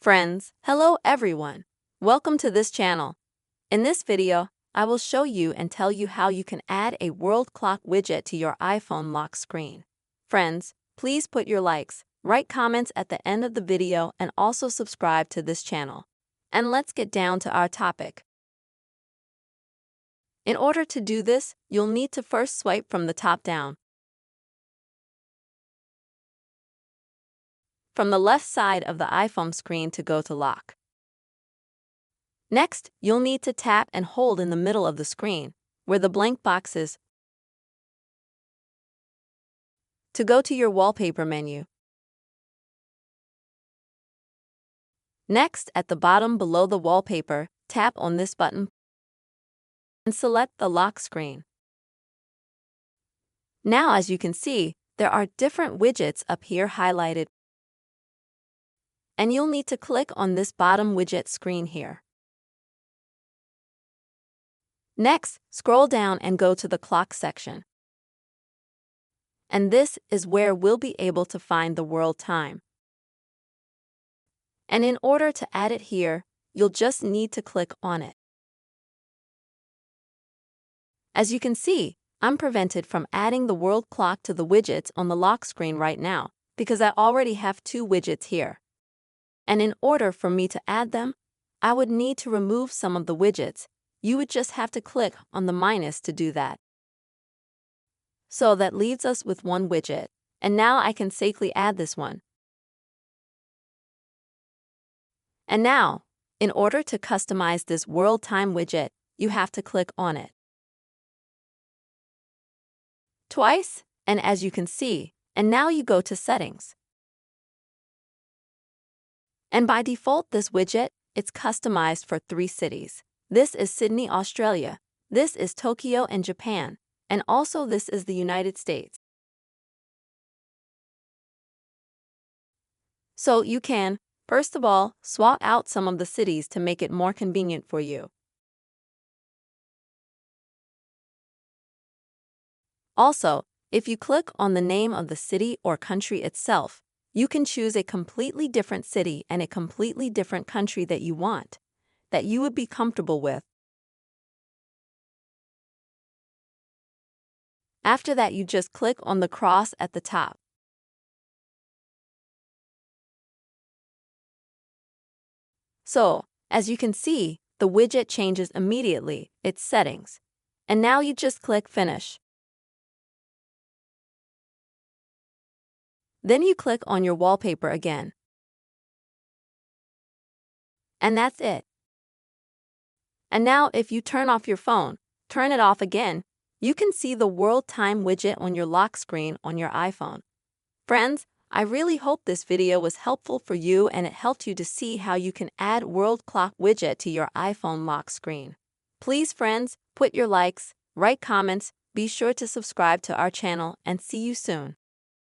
Friends, hello everyone. Welcome to this channel. In this video, I will show you and tell you how you can add a world clock widget to your iPhone lock screen. Friends, please put your likes, write comments at the end of the video, and also subscribe to this channel. And let's get down to our topic. In order to do this, you'll need to first swipe from the top down. From the left side of the iPhone screen to go to lock. Next, you'll need to tap and hold in the middle of the screen, where the blank box is, to go to your wallpaper menu. Next, at the bottom below the wallpaper, tap on this button and select the lock screen. Now, as you can see, there are different widgets up here highlighted, and you'll need to click on this bottom widget screen here. Next, scroll down and go to the clock section. And this is where we'll be able to find the world time. And in order to add it here, you'll just need to click on it. As you can see, I'm prevented from adding the world clock to the widgets on the lock screen right now because I already have two widgets here. And in order for me to add them, I would need to remove some of the widgets. You would just have to click on the minus to do that. So that leaves us with one widget, and now I can safely add this one. And now, in order to customize this world time widget, you have to click on it twice, and as you can see, and now you go to settings. And by default, this widget, it's customized for 3 cities. This is Sydney, Australia. This is Tokyo in Japan. And also this is the United States. So you can, first of all, swap out some of the cities to make it more convenient for you. Also, if you click on the name of the city or country itself, you can choose a completely different city and a completely different country that you want, that you would be comfortable with. After that, you just click on the cross at the top. So, as you can see, the widget changes immediately, its settings. And now you just click Finish. Then you click on your wallpaper again. And that's it. And now if you turn off your phone, turn it off again, you can see the world time widget on your lock screen on your iPhone. Friends, I really hope this video was helpful for you and it helped you to see how you can add world clock widget to your iPhone lock screen. Please, friends, put your likes, write comments, be sure to subscribe to our channel, and see you soon.